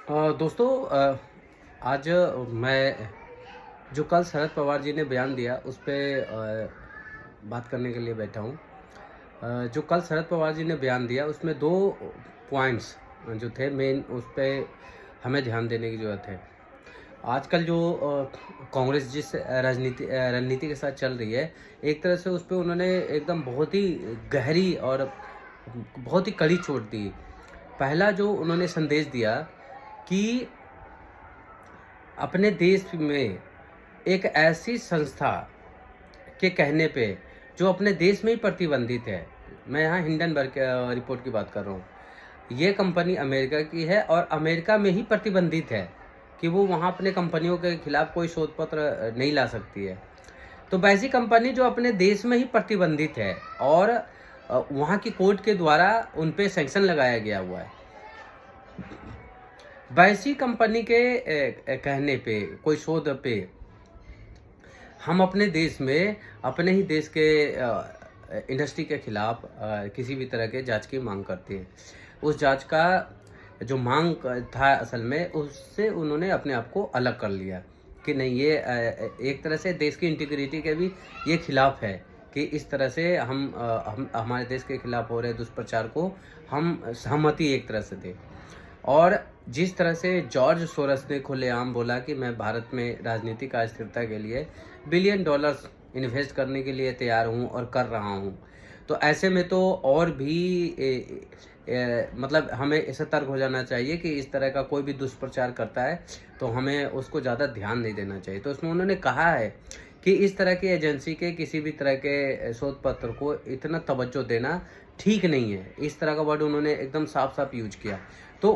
दोस्तों, आज मैं जो कल शरद पवार जी ने बयान दिया उस पे बात करने के लिए बैठा हूँ। जो कल शरद पवार जी ने बयान दिया उसमें 2 पॉइंट्स जो थे मेन, उस पे हमें ध्यान देने की ज़रूरत है। आजकल जो कांग्रेस जिस रणनीति के साथ चल रही है, एक तरह से उस पे उन्होंने एकदम बहुत ही गहरी और बहुत ही कड़ी चोट दी। पहला जो उन्होंने संदेश दिया कि अपने देश में एक ऐसी संस्था के कहने पे जो अपने देश में ही प्रतिबंधित है। मैं यहाँ हिंडनबर्ग रिपोर्ट की बात कर रहा हूँ। ये कंपनी अमेरिका की है और अमेरिका में ही प्रतिबंधित है कि वो वहाँ अपने कंपनियों के खिलाफ कोई शोध पत्र नहीं ला सकती है। तो वैसी कंपनी जो अपने देश में ही प्रतिबंधित है और वहाँ की कोर्ट के द्वारा उन पे सैंक्शन लगाया गया हुआ है। वैसी कंपनी के कहने पे, कोई शोध पे हम अपने देश में अपने ही देश के इंडस्ट्री के खिलाफ किसी भी तरह के जांच की मांग करते हैं। उस जांच का जो मांग था असल में, उससे उन्होंने अपने आप को अलग कर लिया कि नहीं, ये एक तरह से देश की इंटीग्रिटी के भी ये खिलाफ है कि इस तरह से हम हमारे देश के खिलाफ हो रहे दुष्प्रचार को हम सहमति एक तरह से दें। और जिस तरह से जॉर्ज सोरस ने खुलेआम बोला कि मैं भारत में राजनीतिक अस्थिरता के लिए बिलियन डॉलर्स इन्वेस्ट करने के लिए तैयार हूँ और कर रहा हूँ, तो ऐसे में तो और भी मतलब हमें सतर्क हो जाना चाहिए कि इस तरह का कोई भी दुष्प्रचार करता है तो हमें उसको ज़्यादा ध्यान नहीं देना चाहिए। तो उसमें उन्होंने कहा है कि इस तरह की एजेंसी के किसी भी तरह के शोध पत्र को इतना तवज्जो देना ठीक नहीं है। इस तरह का वर्ड उन्होंने एकदम साफ-साफ यूज़ किया। तो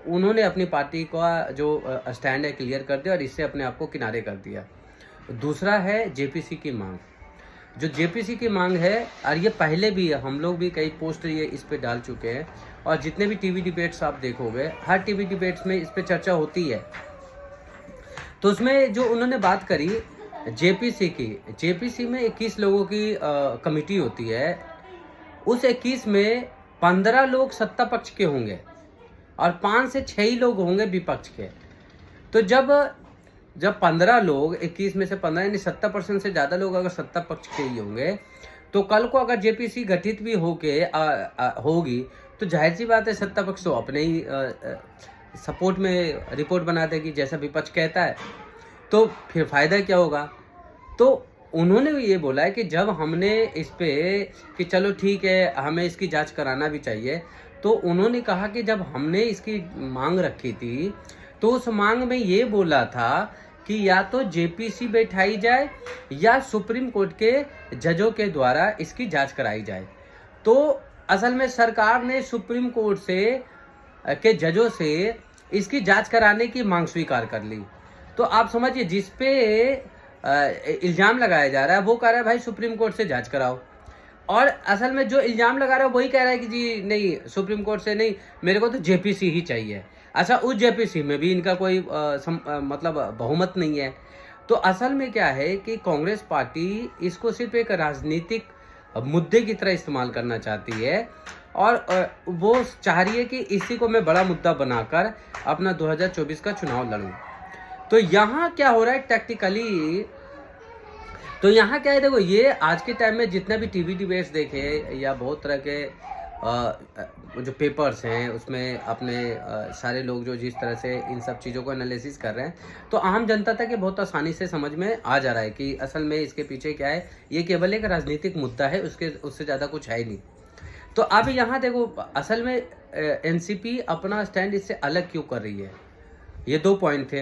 उन्होंने अपनी पार्टी का जो स्टैंड है क्लियर कर दिया और इससे अपने आप को किनारे कर दिया। दूसरा है जेपीसी की मांग। जो जेपीसी की मांग है, और ये पहले भी हम लोग भी कई पोस्ट ये इस पे डाल चुके हैं और जितने भी टीवी डिबेट्स आप देखोगे, हर टीवी डिबेट्स में इस पे चर्चा होती है। तो उसमें जो उन्होंने बात करी जेपीसी की, जेपीसी में 21 लोगों की कमिटी होती है। उस 21 में 15 लोग सत्ता पक्ष के होंगे और 5 से 6 ही लोग होंगे विपक्ष के। तो जब 15 लोग 21 में से 15 यानी 70% से ज़्यादा लोग अगर सत्ता पक्ष के ही होंगे, तो कल को अगर जेपीसी गठित भी होगी, तो जाहिर सी बात है सत्ता पक्ष तो अपने ही सपोर्ट में रिपोर्ट बना देगी जैसा विपक्ष कहता है। तो फिर फ़ायदा क्या होगा? तो उन्होंने भी ये बोला है कि जब हमने इस पे कि चलो ठीक है, हमें इसकी जांच कराना भी चाहिए, तो उन्होंने कहा कि जब हमने इसकी मांग रखी थी, तो उस मांग में ये बोला था कि या तो जेपीसी बैठाई जाए या सुप्रीम कोर्ट के जजों के द्वारा इसकी जांच कराई जाए। तो असल में सरकार ने सुप्रीम कोर्ट से के जजों से इसकी जांच कराने की मांग स्वीकार कर ली। तो आप समझिए, जिस पे इल्ज़ाम लगाया जा रहा है वो कह रहा है भाई सुप्रीम कोर्ट से जांच कराओ, और असल में जो इल्ज़ाम लगा रहा है वही कह रहा है कि जी नहीं, सुप्रीम कोर्ट से नहीं, मेरे को तो जेपीसी ही चाहिए। अच्छा, उस जेपीसी में भी इनका कोई मतलब बहुमत नहीं है। तो असल में क्या है कि कांग्रेस पार्टी इसको सिर्फ एक राजनीतिक मुद्दे की तरह इस्तेमाल करना चाहती है और वो चाह रही है कि इसी को मैं बड़ा मुद्दा बनाकर अपना 2024 का चुनाव लड़ूं। तो यहाँ क्या हो रहा है टैक्टिकली, तो यहाँ क्या है, देखो, ये आज के टाइम में जितना भी टीवी डिबेट्स देखे या बहुत तरह के जो पेपर्स हैं उसमें अपने सारे लोग जो जिस तरह से इन सब चीज़ों को एनालिसिस कर रहे हैं, तो आम जनता तक ये बहुत आसानी से समझ में आ जा रहा है कि असल में इसके पीछे क्या है। ये केवल एक राजनीतिक मुद्दा है, उससे ज़्यादा कुछ है ही नहीं। तो अब यहाँ देखो, असल में एनसीपी अपना स्टैंड इससे अलग क्यों कर रही है। ये 2 पॉइंट थे,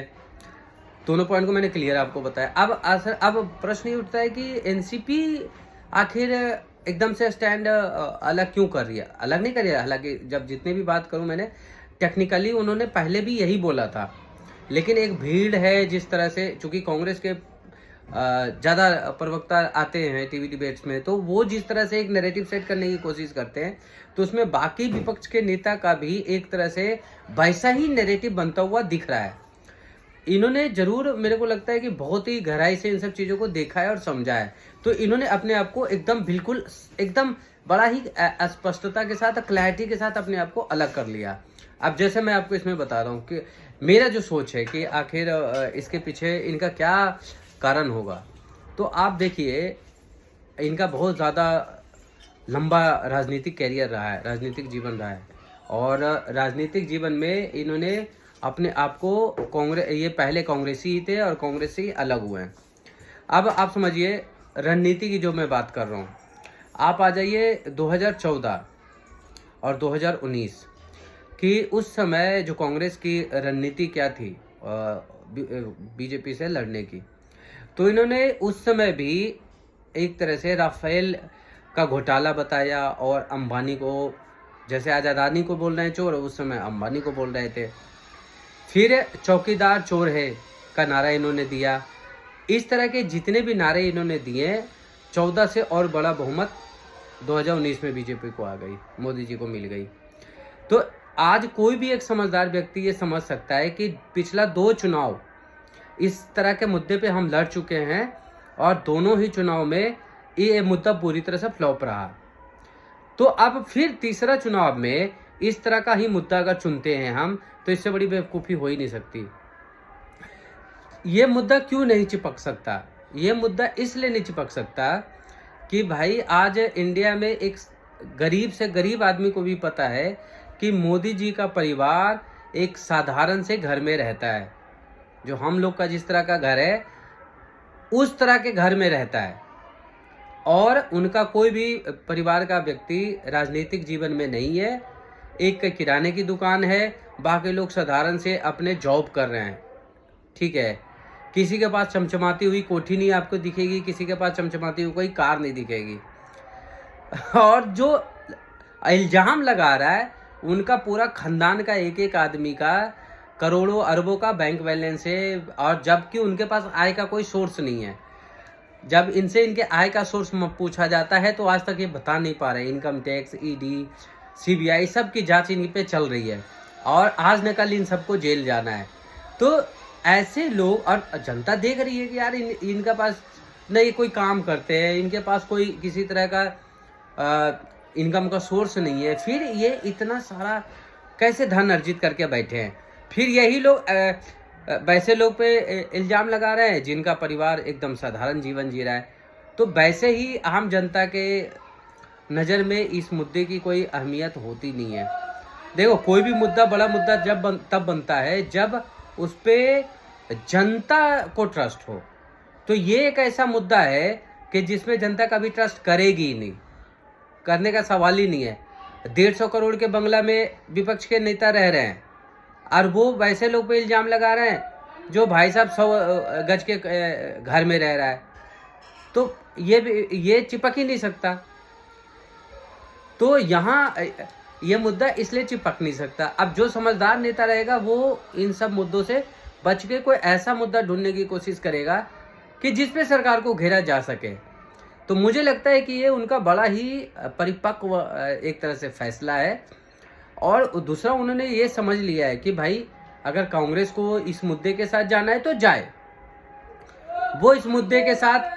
दोनों पॉइंट को मैंने क्लियर आपको बताया। अब प्रश्न ये उठता है कि एनसीपी आखिर एकदम से स्टैंड अलग क्यों कर रही है। अलग नहीं कर रही है, हालांकि जब जितने भी बात करूं मैंने टेक्निकली, उन्होंने पहले भी यही बोला था, लेकिन एक भीड़ है जिस तरह से, चूंकि कांग्रेस के ज़्यादा प्रवक्ता आते हैं टीवी डिबेट्स में, तो वो जिस तरह से एक नैरेटिव सेट करने की कोशिश करते हैं, तो उसमें बाकी विपक्ष के नेता का भी एक तरह से वैसा ही नैरेटिव बनता हुआ दिख रहा है। इन्होंने ज़रूर, मेरे को लगता है कि बहुत ही गहराई से इन सब चीज़ों को देखा है और समझा है। तो इन्होंने अपने आप को एकदम बिल्कुल एकदम बड़ा ही स्पष्टता के साथ, क्लैरिटी के साथ अपने आप को अलग कर लिया। अब जैसे मैं आपको इसमें बता रहा हूँ कि मेरा जो सोच है कि आखिर इसके पीछे इनका क्या कारण होगा। तो आप देखिए, इनका बहुत ज़्यादा लंबा राजनीतिक कैरियर रहा है, राजनीतिक जीवन रहा है, और राजनीतिक जीवन में इन्होंने अपने आप को ये पहले कांग्रेसी ही थे और कांग्रेस से ही अलग हुए हैं। अब आप समझिए रणनीति की जो मैं बात कर रहा हूँ, आप आ जाइए 2014 और 2019 कि उस समय जो कांग्रेस की रणनीति क्या थी बीजेपी से लड़ने की। तो इन्होंने उस समय भी एक तरह से राफेल का घोटाला बताया और अंबानी को, जैसे आज अदानी को बोल रहे हैं चोर, उस समय अंबानी को बोल रहे थे। फिर चौकीदार चोर है का नारा इन्होंने दिया। इस तरह के जितने भी नारे इन्होंने दिए, 14 से और बड़ा बहुमत 2019 में बीजेपी को आ गई, मोदी जी को मिल गई। तो आज कोई भी एक समझदार व्यक्ति ये समझ सकता है कि पिछला 2 चुनाव इस तरह के मुद्दे पे हम लड़ चुके हैं और दोनों ही चुनाव में ये मुद्दा पूरी तरह से फ्लॉप रहा। तो अब फिर तीसरा चुनाव में इस तरह का ही मुद्दा अगर चुनते हैं हम, तो इससे बड़ी बेवकूफ़ी हो ही नहीं सकती। ये मुद्दा क्यों नहीं चिपक सकता? ये मुद्दा इसलिए नहीं चिपक सकता कि भाई आज इंडिया में एक गरीब से गरीब आदमी को भी पता है कि मोदी जी का परिवार एक साधारण से घर में रहता है, जो हम लोग का जिस तरह का घर है उस तरह के घर में रहता है, और उनका कोई भी परिवार का व्यक्ति राजनीतिक जीवन में नहीं है। एक किराने की दुकान है, बाकी लोग साधारण से अपने जॉब कर रहे हैं, ठीक है। किसी के पास चमचमाती हुई कोठी नहीं आपको दिखेगी, किसी के पास चमचमाती हुई कोई कार नहीं दिखेगी। और जो इल्जाम लगा रहा है, उनका पूरा खानदान का एक एक आदमी का करोड़ों अरबों का बैंक बैलेंस है, और जबकि उनके पास आय का कोई सोर्स नहीं है। जब इनसे इनके आय का सोर्स पूछा जाता है तो आज तक ये बता नहीं पा रहे। इनकम टैक्स, ईडी, सीबीआई सब की जांच इन पे चल रही है, और आज न कल इन सबको जेल जाना है। तो ऐसे लोग, और जनता देख रही है कि यार इनका पास नहीं कोई काम करते हैं, इनके पास कोई किसी तरह का इनकम का सोर्स नहीं है, फिर ये इतना सारा कैसे धन अर्जित करके बैठे हैं। फिर यही लोग वैसे लोग पे इल्ज़ाम लगा रहे हैं जिनका परिवार एकदम साधारण जीवन जी रहा है। तो वैसे ही आम जनता के नज़र में इस मुद्दे की कोई अहमियत होती नहीं है। देखो, कोई भी मुद्दा बड़ा मुद्दा तब बनता है जब उस पर जनता को ट्रस्ट हो। तो ये एक ऐसा मुद्दा है कि जिसमें जनता कभी ट्रस्ट करेगी ही नहीं, करने का सवाल ही नहीं है। 150 करोड़ के बंगला में विपक्ष के नेता रह रहे हैं, और वो वैसे लोग पे इल्ज़ाम लगा रहे हैं जो भाई साहब 100 गज के घर में रह रहा है। तो ये चिपक ही नहीं सकता। तो यहाँ ये मुद्दा इसलिए चिपक नहीं सकता। अब जो समझदार नेता रहेगा वो इन सब मुद्दों से बच के कोई ऐसा मुद्दा ढूंढने की कोशिश करेगा कि जिस पे सरकार को घेरा जा सके। तो मुझे लगता है कि ये उनका बड़ा ही परिपक्व एक तरह से फैसला है। और दूसरा, उन्होंने ये समझ लिया है कि भाई अगर कांग्रेस को इस मुद्दे के साथ जाना है तो जाए, वो इस मुद्दे के साथ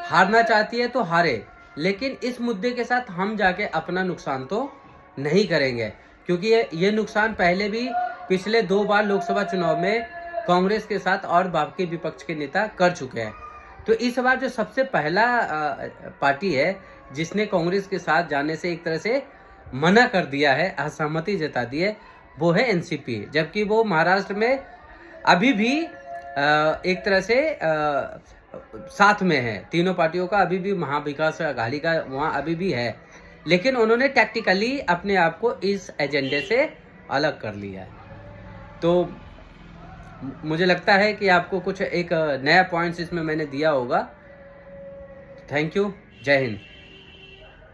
हारना चाहती है तो हारे, लेकिन इस मुद्दे के साथ हम जाके अपना नुकसान तो नहीं करेंगे, क्योंकि ये नुकसान पहले भी पिछले 2 बार लोकसभा चुनाव में कांग्रेस के साथ और बाकी विपक्ष के नेता कर चुके हैं। तो इस बार जो सबसे पहला पार्टी है जिसने कांग्रेस के साथ जाने से एक तरह से मना कर दिया है, असहमति जता दी है, वो है एनसीपी। जबकि वो महाराष्ट्र में अभी भी एक तरह से साथ में है, तीनों पार्टियों का अभी भी महाविकास अघाड़ी का वहाँ अभी भी है, लेकिन उन्होंने टैक्टिकली अपने आप को इस एजेंडे से अलग कर लिया है। तो मुझे लगता है कि आपको कुछ एक नया पॉइंट्स इसमें मैंने दिया होगा। Thank you. जय हिंद।